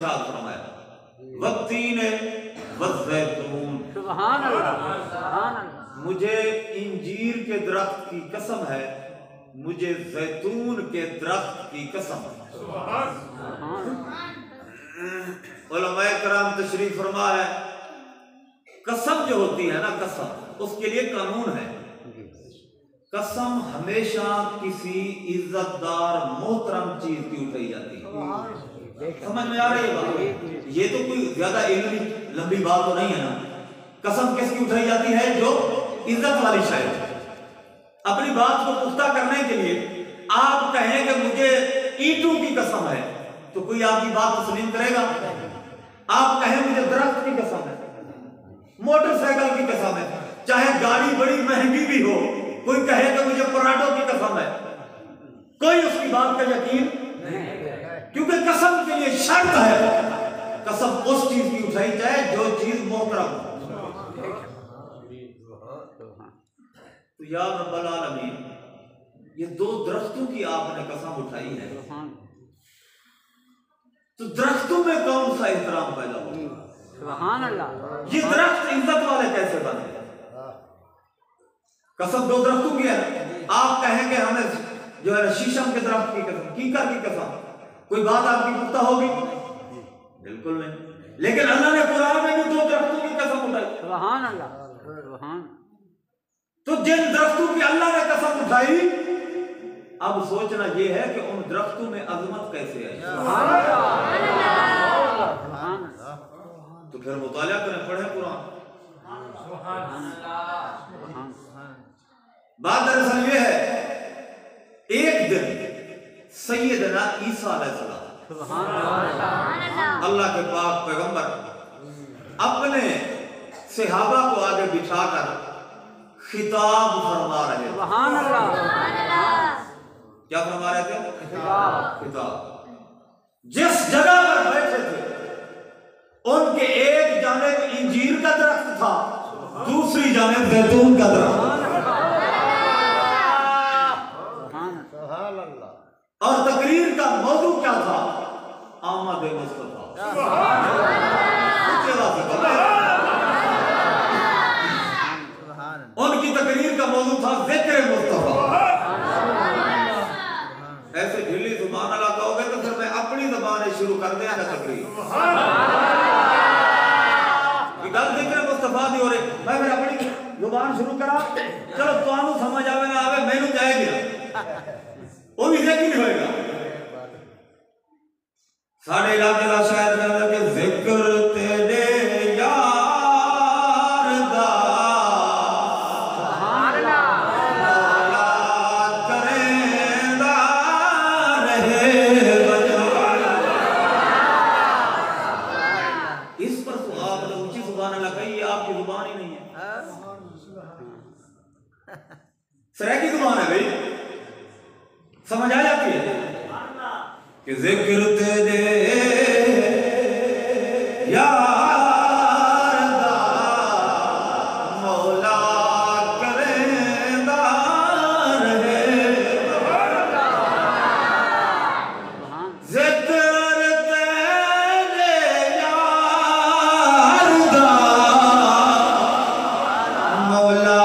फरमाया वत्तीन वज़ैतून, सुभान अल्लाह। मुझे इंजीर के दरख्त की कसम है, मुझे जैतून के दरख्त की कसम है। उलमाए कराम तशरीफ फरमा है, कसम जो होती है ना, कसम उसके लिए कानून है। कसम हमेशा किसी इज्जतदार मोहतरम चीज की उठाई जाती है। समझ में आ रही है बात? ये तो कोई ज्यादा इल्मी लंबी बात तो नहीं है ना। कसम किसकी उठाई जाती है? जो इज्जत वाली शायद। अपनी बात को पुख्ता करने के लिए आप कहें कि मुझे ईंटों की कसम है, तो कोई आपकी बात तस्लीम करेगा? आप कहें मुझे दरख्त की कसम है, मोटरसाइकिल की कसम है, चाहे गाड़ी बड़ी महंगी भी हो, कोई कहे कि मुझे पराठों की कसम है, कोई उसकी बात का यकीन नहीं, क्योंकि कसम के लिए शर्त है, कसम उस चीज की उठाई जाए जो चीज मोहतरम हो। तो या रब्बल आलमीन, ये दो दरख्तों की आपने कसम उठाई है, तो दरख्तों में कौन सा एहतराम पैदा होगा? सुभान अल्लाह। ये दरख्त इज्जत वाले कैसे बने? कसम दो दरख्तों की है। आप कहेंगे हमें जो है शीशम के दरख्त की कसम, कीकर की कसम, कोई बात आपकी पुख्ता होगी? बिल्कुल नहीं। लेकिन अल्लाह ने कुरान में भी दो दरख्तों की कसम उठाई। सुभान अल्लाह, सुभान। तो जिन दरख्तों की अल्लाह ने कसम उठाई, अब सोचना यह है कि उन दरख्तों में अजमत कैसे आई। तो फिर मुताला करें, पढ़ें कुरान। बात दरअसल ये है, एक दिन सैयदना ईसा अलैहिस्सलाम, अल्लाह के पाक पैगंबर, अपने सहाबा को आगे बिठाकर खिताब फरमा रहे थे। सुभान अल्लाह। क्या फरमा रहे थे? खिताब। जिस जगह पर बैठे थे उनके एक जानिब इंजीर का दरख्त था, दूसरी जानिब जैतून का दरख्त। और तकरीर का मौजू क्या था? आमद मुस्तफा। उनकी तकरीर का मौजू था जिक्र मुस्तफा। ऐसे ढीली जुबान अल्लाह कहोगे तो फिर मैं अपनी जुबान शुरू कर दिया ना तकरीर। गल जिक्र मुस्तफा दी हो रही, मैं फिर अपनी जुबान शुरू करा, चलो तुहानू समझ आवे ना आवे, मैनू जाएगी वो भी यकीन होएगा। साढ़े इलाके का शायद कहता कि जिक्र तेरे यार दा करेंदा रहे बजा। इस पर तो आपने ऊंची जुबान अल्लाह कही, ये आपकी जुबान ही नहीं है, सराय की जुबान है भाई। समझ आ जाती है कि जिक्र तेरे यार दा मौला करेंदा रहे। जिक्र तेरे यार दा मौला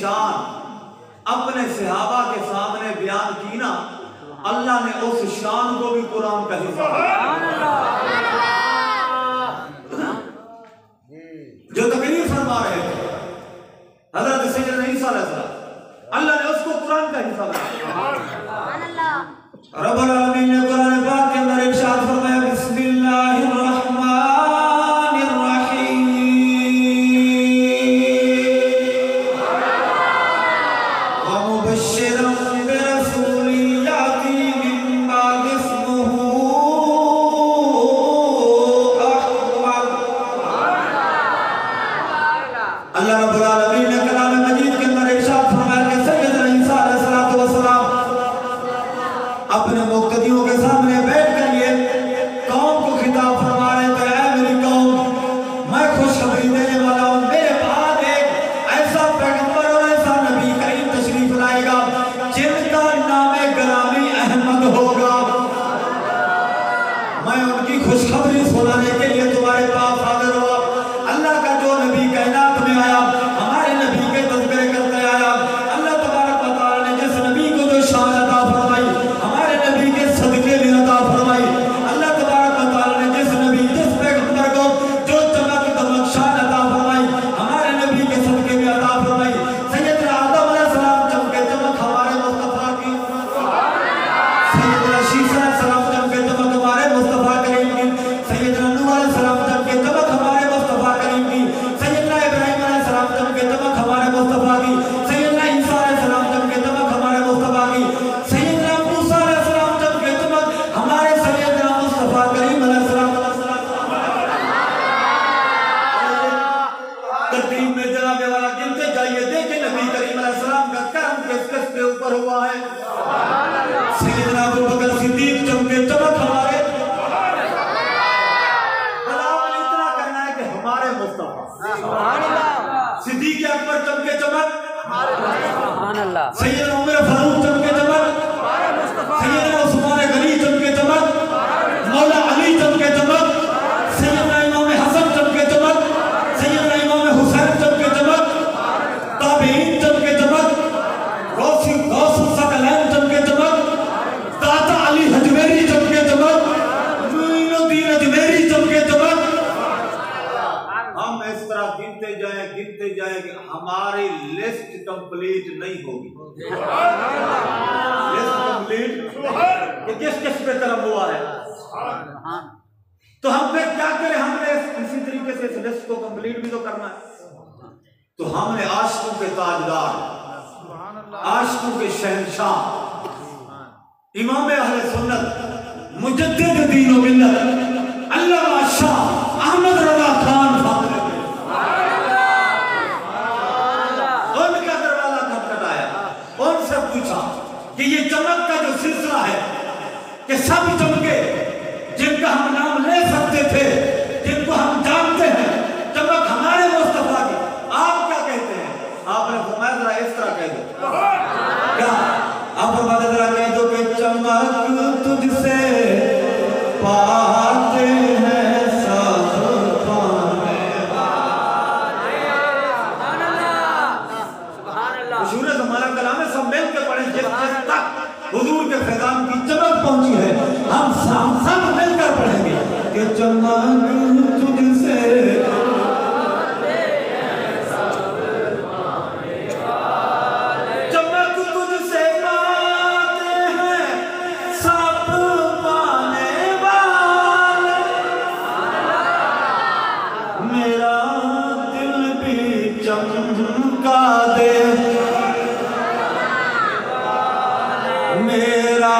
शान अपने सहाबा के सामने बयान की ना, अल्लाह ने उस शान को भी कुरान का हिस्सा जो तकरीर फरमा रहे थे हजरत सैयदना ईसा अलैहिस्सलाम, अल्लाह ने उसको कुरान का हिस्सा बनाया। रब्बुल आलमीन ने कुरान पाक के अंदर इरशाद फरमाया, बिस्मिल्लाहिर रहमानिर रहीम, व मुबश्शिरन बिरसूलिन याती मिन बाद इस्मुहु अहमद। अल्लाह रब्बुल आलमीन ने कलाम मजीद के अंदर इरशाद फरमाया कि सैयदना ईसा अलैहिस्सलातु वस्सलाम अपने मुक्तदियों के सामने बैठ कर ये कौम को खिताब फरमा रहे थे, ऐ मेरी कौम, मैं खुशखबरी देने वाला हूँ, मेरे बाद एक ऐसा पैगंबर और ऐसा नबी करीम तशरीफ लाएगा जिनका नाम ग्रामी अहमद होगा। मैं उनकी खुशखबरी सुनाने के लिए तुम्हारे पास हाजिर हुआ। अल्लाह का जो नबी कायनात में आया, हमारे नबी के तज़किरे करते आया। अल्लाह तबारक व तआला ने जिस नबी को जो शान अता फरमाई, हमारे नबी के सदके में अता फरमाई। अल्लाह तबारक व तआला ने जिस नबी जिस पैगंबर को जो चमक दमक शान अता फरमाई, हमारे नबी के सदके में अता फरमाई। सैयदना आदम अलैहिस्सलाम चमके चमक हमारे मुस्तफा की, सैयदना शीशा अलैहिस्सलाम चमके चमक हमारे मुस्तफा करीम की, सैयदना नूह अलैहिस्सलाम चमके चमक हमारे मुस्तफा करीम की, सैयदना इब्राहिम अलैहिस्सलाम चमके चमक हमारे मुस्तफा की, सैयदना ईसा अलैहिस्सलाम चमके चमक हमारे मुस्तफा की, सैयदना मूसा अलैहिस्सलाम चमके चमक हमारे सैयदना मुस्तफा करीम अलैहिस्सलाम। तरतीब में जनाब वाला गिनते जाइए, देखें नबी करीम अलैहिस्सलाम का करम किस किस के ऊपर हुआ है। सैयदना अबू बकर सिद्दीक चमके चमक हमारे, बराबर इतना करना है कि हमारे मुस्तफा सिद्दीक अकबर चमके चमक, सैयदना उमर फारूक चमके चमक, सैयदना उस्मान गनी चमके चमक, मौला अली चमके चमक, सैयदना इमाम हसन चमके चमक, सैयदना इमाम हुसैन चमके चमक, ताबीन चमके चमक, गौसी गौसुल सकलैन चमके चमक, दाता अली हजवेरी चमके चमक, मुइनुद्दीन अजमेरी चमके चमक। हम इस तरह गिनते जाए कि हमारी लिस्ट कंप्लीट नहीं होगी। लिस्ट कंप्लीट कि किस किस पे करम हुआ है, तो हम फिर क्या करें? हमने इसी तरीके से इस लिस्ट को कंप्लीट भी तो करना है। तो हमने आशिकों के ताजदार, आशिकों के शहंशाह, इमाम अहले सुन्नत, मुजद्दिद दीन व मिल्लत, अल्लामा शाह अहमद रज़ा खान साहब, उनका दरवाजा खटखटाया, उनसे पूछा कि ये चमक का जो सिलसिला है कि सब चमके जिनका हम नाम ले सकते थे, जिनको हम जानते हैं, चमक हमारे मुस्तफा की, आप क्या कहते हैं? आपने फरमाया जरा इस तरह कह दो। क्या आप फरमाते जरा कह दो कि चमक तुझसे पाते हैं सब पाने वाले। शुरू हमारा कलाम है, सब मिल के पढ़े, जिस तक हुजूर के पैगाम की चमक पहुंची है हम सब मिलकर पढ़ेंगे कि चमक तुझसे चमका दे, मेरा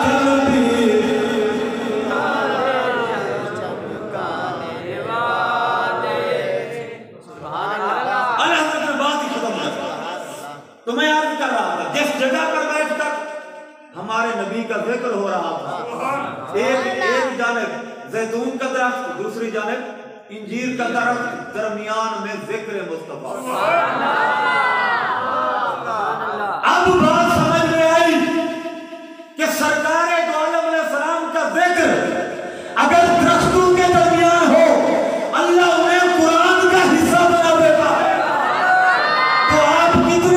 दिल भी चमकाने वाले। अलहज़रत में बात ही खत्म हो गई। तो मैं अर्ज कर रहा था, जिस जगह पर बैठकर हमारे नबी का जिक्र हो रहा था, एक जानिब जैतून का दरख्त, दूसरी जानिब इंजीर का दरख्त, दरमियान में जिक्र मुस्तफा। अब बात समझ में आई कि सरकार दो आलम अलैहिस्सलाम का जिक्र अगर दरख्तों के दरमियान हो, अल्लाह उन्हें कुरान का हिस्सा बना देता है, तो आप कितने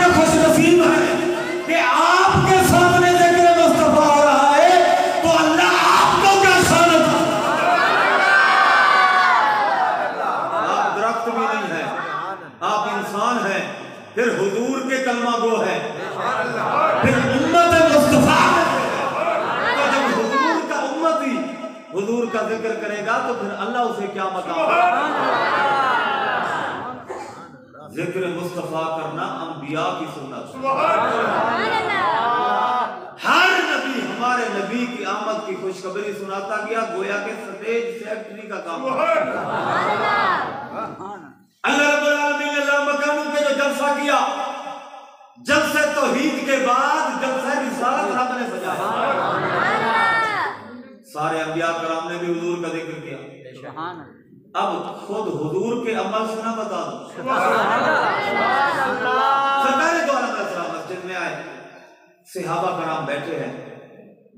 फिर हुजूर के कलमा गो है, फिर उम्मत मुस्तफा। तो जब हुजूर का उम्मती हुजूर का जिक्र करेगा तो फिर अल्लाह उसे क्या मकाम। जिक्र मुस्तफा करना अंबिया की सुन्नत। हर नबी हमारे नबी की आमद की खुशखबरी सुनाता गया, गोया के स्टेज सेक्रेटरी का काम। अल्लाह रब्बुल आलमीन ने लामकानों पे जो जलसा किया, जलसे तौहीद के बाद जलसे रिसालत रब ने सजाया। सारे अंबिया कराम ने भी हुजूर का जिक्र किया। अब खुद हुजूर के अमल से ना बता दो। सरकार दो आलम अलैहिस्सलाम मस्जिद में आए, सहाबा कराम बैठे हैं।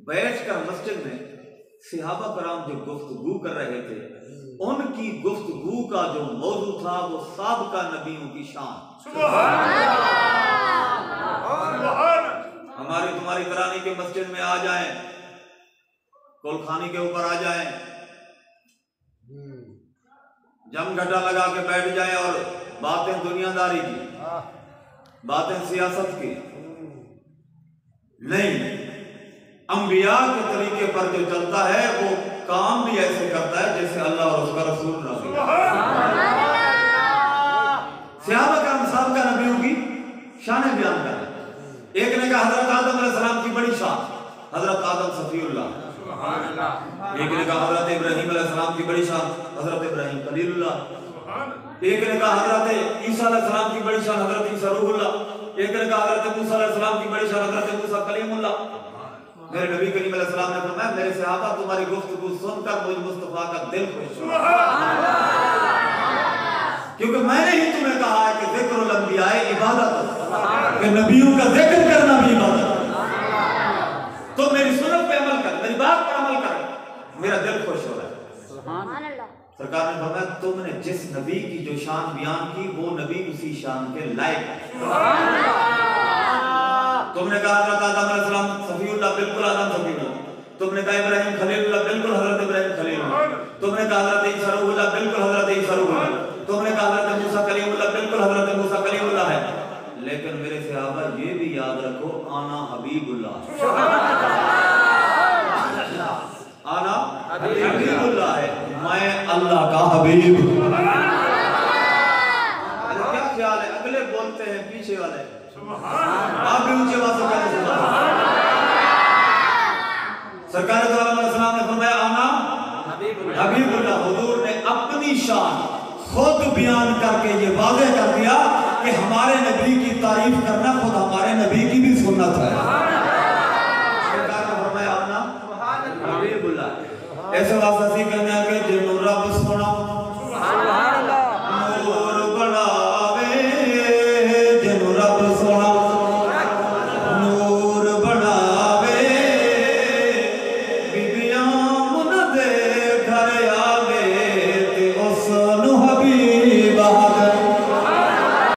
बैठकर मस्जिद में सहाबा कराम जो गुफ्तगू कर रहे थे, उनकी गुफ्तगू का जो मौजू था वो साबिका नबियों की शान। हमारी तुम्हारी तरानी के मस्जिद में आ जाएं, कोलखानी के ऊपर आ जाएं, जमघटा लगा के बैठ जाएं और बातें दुनियादारी की, बातें सियासत की नहीं, अंबिया के तरीके पर जो चलता है वो काम भी ऐसे करता है जैसे अल्लाह और उसका रसूल राजी। सहाबा कराम साहब का नबियों की शान बयान कर। एक ने कहा हजरत आदम अलैहिस्सलाम की बड़ी शान, हजरत आदम सफीउल्लाह। एक ने कहा हजरत इब्राहीम अलैहिस्सलाम की बड़ी शान, हजरत इब्राहीम खलीलुल्लाह। एक ने कहा हजरत ईसा अलैहिस्सलाम की बड़ी शान, हजरत ईसा रूहुल्लाह। एक ने कहा हजरत मूसा अलैहिस्सलाम की बड़ी शान, हजरत मूसा कलीमुल्लाह। मेरे नबी करीम अलैहिस्सलाम ने फरमाया, मेरे सहाबा तुम्हारी गुफ्तगू सुनकर मुझ मुस्तफा का दिल खुश हुआ, क्योंकि मैंने ही तुम्हें कहा है कि जिक्रुल अंबिया इबादत, कि नबियों का जिक्र करना भी इबादत। तो मेरी सुन्नत पे अमल कर, मेरी बात पे अमल कर, मेरा दिल खुश हो रहा है। सरकार ने फरमाया, तुमने जिस नबी की जो शान बयान की वो नबी उसी शान के लायक है। तुमने कहा हजरत आदम अलैहिस्सलाम सफीउल्लाह, बिल्कुल आदम सफीउल्लाह। तुमने कहा इब्राहीम खलीलुल्लाह, बिल्कुल हजरत इब्राहीम खलीलुल्लाह। तुमने कहा हजरत ईसा रूहुल्लाह, बिल्कुल हजरत ईसा रूहुल्लाह। तुमने कहा हजरत मूसा कलीमुल्लाह, बिल्कुल हजरत मूसा कलीमुल्लाह है। लेकिन मेरे सहाबा ये भी याद रखो, आना हबीबुल्लाह, आना हबीबुल्लाह है, मैं अल्लाह का हबीब। क्या ख्याल है, अगले बोलते हैं पीछे वाले, आप भी ऊंचे आवाज से कहें सुभान अल्लाह। सरकार दो आलम अलैहिस्सलाम ने फरमाया, आना हबीबुल्लाह। हुजूर ने अपनी शान खुद बयान करके ये वाज़ेह कर दिया कि हमारे नबी की तारीफ करना खुद हमारे नबी की भी सुन्नत है। सरकार ने फरमाया, आना हबीबुल्लाह। ऐसे वास्ते कहने